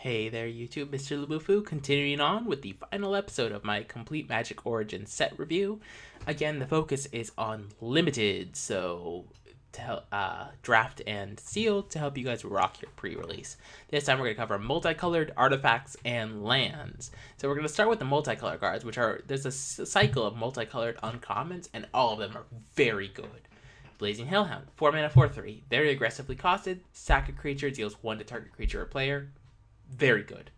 Hey there YouTube, Mr.Lubufu, continuing on with the final episode of my Complete Magic Origin set review. Again, the focus is on limited, so draft and sealed to help you guys rock your pre-release. This time we're going to cover multicolored artifacts and lands. So we're going to start with the multicolored cards, which are, there's a cycle of multicolored uncommons, and all of them are very good. Blazing Hellhound, 4 mana 4/3, very aggressively costed, sack a creature, deals 1 to target creature or player. Very good.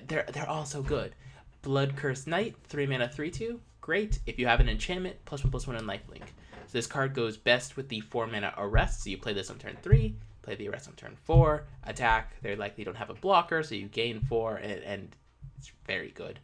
They're all so good. Blood Cursed Knight, 3 mana 3/2, great. If you have an enchantment, +1/+1 and lifelink. So this card goes best with the 4 mana Arrest. So you play this on turn 3, play the Arrest on turn 4, attack. They likely don't have a blocker, so you gain 4, and it's very good.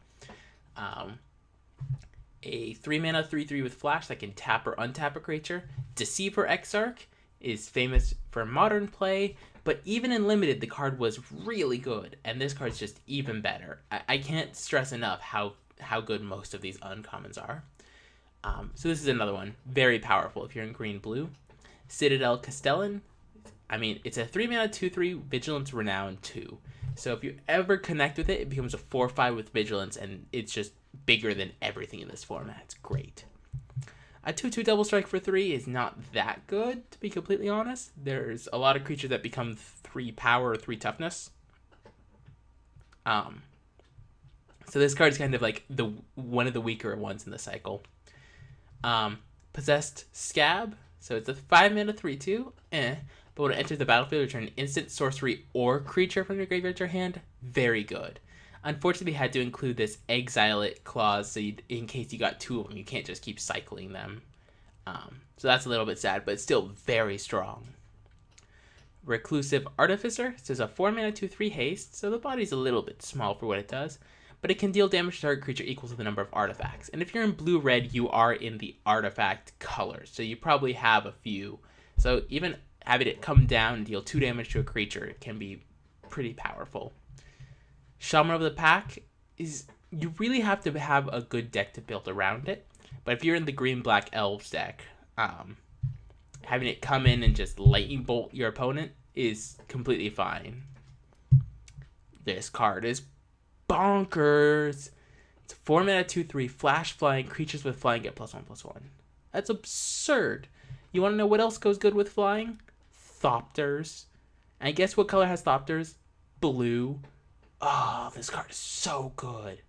A 3 mana 3/3 with flash that can tap or untap a creature. Deceiver Exarch is famous for modern play, but even in limited, the card was really good, and this card's just even better. I can't stress enough how good most of these uncommons are. So this is another one, very powerful if you're in green-blue. Citadel Castellan, I mean, it's a 3 mana 2/3 Vigilance Renown 2. So if you ever connect with it, it becomes a 4/5 with Vigilance, and it's just bigger than everything in this format. It's great. A 2/2 Double Strike for 3 is not that good, to be completely honest. There's a lot of creatures that become 3 power or 3 toughness. So this card's kind of like one of the weaker ones in the cycle. Possessed Scab, so it's a 5 mana 3/2, but when it enters the battlefield, return an instant, sorcery, or creature from your graveyard to your hand. Very good. Unfortunately, we had to include this exile it clause, so in case you got 2 of them, you can't just keep cycling them. So that's a little bit sad, but it's still very strong. Reclusive Artificer, so it's a 4 mana 2/3 haste, so the body's a little bit small for what it does, but it can deal damage to target creature equal to the number of artifacts. And if you're in blue-red, you are in the artifact color, so you probably have a few. So even having it come down and deal 2 damage to a creature can be pretty powerful. Shaman of the Pack is, you really have to have a good deck to build around it. But if you're in the green-black elves deck, having it come in and just lightning bolt your opponent is completely fine. This card is bonkers. It's 4 mana 2/3 flash flying, creatures with flying get +1/+1. That's absurd. You want to know what else goes good with flying? Thopters. And guess what color has Thopters? Blue. Oh, this card is so good.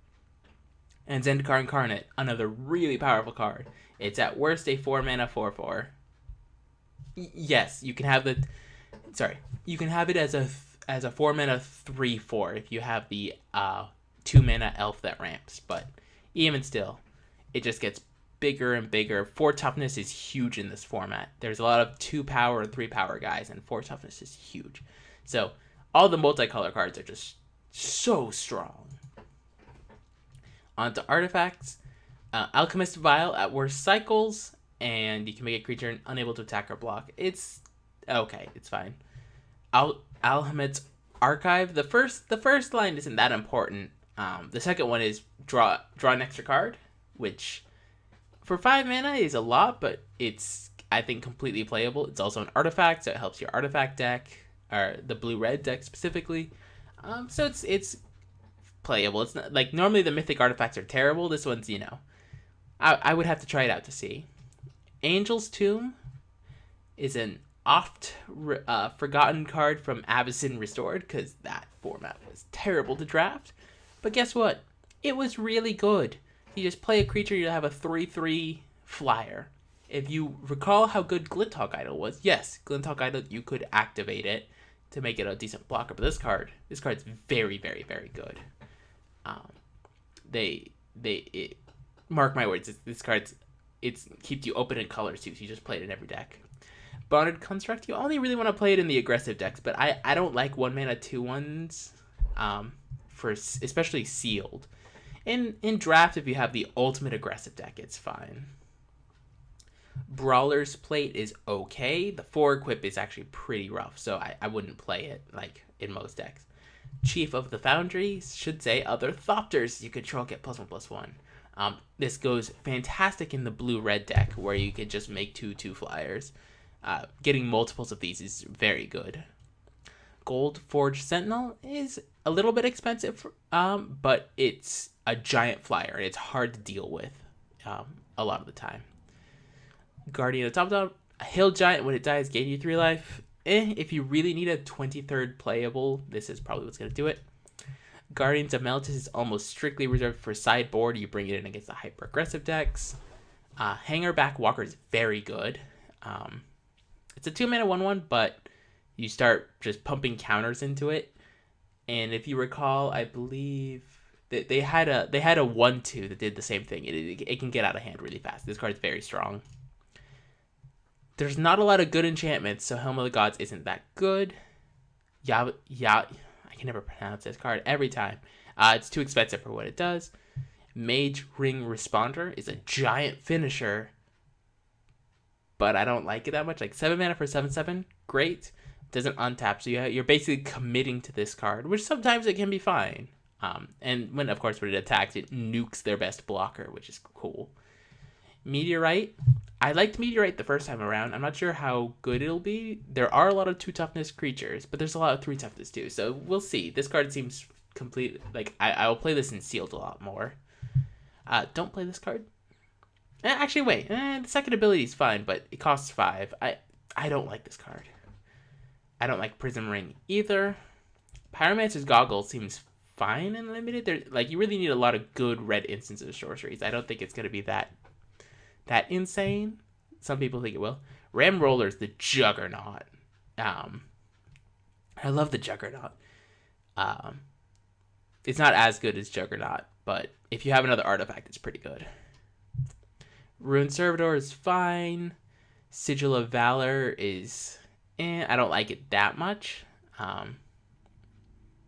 And Zendikar Incarnate, another really powerful card. It's at worst a 4 mana 4/4. Yes, you can have the. Sorry, you can have it as a 4 mana 3/4 if you have the 2 mana elf that ramps. But even still, it just gets bigger and bigger. 4 toughness is huge in this format. There's a lot of 2 power and 3 power guys, and 4 toughness is huge. So all the multicolor cards are just so strong. On to artifacts. Alchemist Vial at worst cycles, and you can make a creature unable to attack or block. It's okay, it's fine. Alchemist's Archive. The first line isn't that important. The second one is draw an extra card, which for 5 mana is a lot, but it's, I think, completely playable. It's also an artifact, so it helps your artifact deck, or the blue-red deck specifically. So it's playable. It's not like normally the mythic artifacts are terrible. This one's, I would have to try it out to see. Angel's Tomb is an oft forgotten card from Avacyn Restored, because that format was terrible to draft. But guess what? It was really good. You just play a creature, you have a 3/3 flyer. If you recall how good Glinthawk Idol was, yes, Glinthawk Idol, you could activate it to make it a decent blocker. But this card's very, very, very good. Mark my words, this card's, it keeps you open in colors too, so you just play it in every deck. Bonded Construct, you only really want to play it in the aggressive decks, but I don't like 1 mana 2/1s, for especially sealed. In draft, if you have the ultimate aggressive deck, it's fine. Brawler's Plate is okay. The 4 equip is actually pretty rough, so I wouldn't play it like in most decks. Chief of the Foundry should say other Thopters you control get +1/+1. This goes fantastic in the blue-red deck where you could just make 2/2 flyers. Getting multiples of these is very good. Gold Forged Sentinel is a little bit expensive, but it's a giant flyer and it's hard to deal with a lot of the time. Guardian of Top, a Hill Giant, when it dies, gain you 3 life. If you really need a 23rd playable, this is probably what's going to do it. Guardians of Meltis is almost strictly reserved for sideboard. You bring it in against the hyper-aggressive decks. Hangerback Walker is very good. It's a 2-mana 1/1, but you start just pumping counters into it. And if you recall, I believe that they had a 1/2 that did the same thing. It can get out of hand really fast. This card's very strong. There's not a lot of good enchantments, so Helm of the Gods isn't that good. I can never pronounce this card every time. It's too expensive for what it does. Mage Ring Responder is a giant finisher, but I don't like it that much. Like 7 mana for 7/7, great. Doesn't untap, so you're basically committing to this card, which sometimes it can be fine. And when it attacks, it nukes their best blocker, which is cool. Meteorite. I liked Meteorite the first time around. I'm not sure how good it'll be. There are a lot of 2 toughness creatures, but there's a lot of 3 toughness too. So we'll see. This card seems complete. Like I will play this in sealed a lot more. Don't play this card. Actually, wait. The second ability is fine, but it costs 5. I don't like this card. I don't like Prism Ring either. Pyromancer's Goggle seems fine in limited. You really need a lot of good red instances of sorceries. I don't think it's going to be that insane. Some people think it will. Ram Roller's the Juggernaut. I love the Juggernaut. It's not as good as Juggernaut, but if you have another artifact, it's pretty good. Ruined Servitor is fine. Sigil of Valor is I don't like it that much.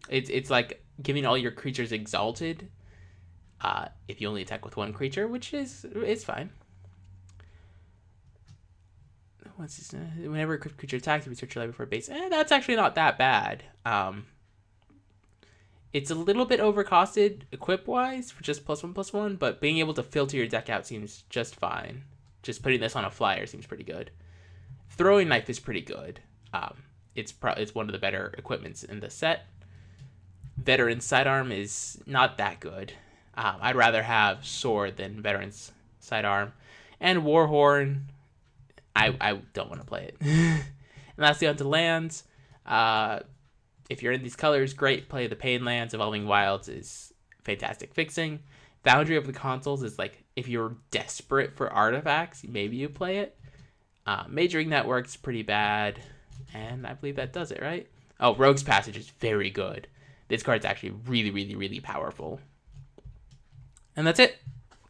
It's like giving all your creatures exalted if you only attack with 1 creature, which is fine. Whenever a creature attacks, you search your library for a base. That's actually not that bad. It's a little bit overcosted equip-wise for just +1/+1, but being able to filter your deck out seems just fine. Just putting this on a flyer seems pretty good. Throwing Knife is pretty good. It's one of the better equipments in the set. Veteran's Sidearm is not that good. I'd rather have Sword than Veteran's Sidearm. And Warhorn, I don't want to play it. And lastly, onto lands. If you're in these colors, great. Play the Pain lands. Evolving Wilds is fantastic fixing. Foundry of the Consoles is like, if you're desperate for artifacts, maybe you play it. Majoring Network's pretty bad. And I believe that does it, right? Oh, Rogue's Passage is very good. This card's actually really, really, really powerful. And that's it.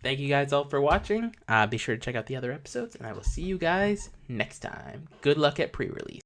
Thank you guys all for watching. Be sure to check out the other episodes, and I will see you guys next time. Good luck at pre-release.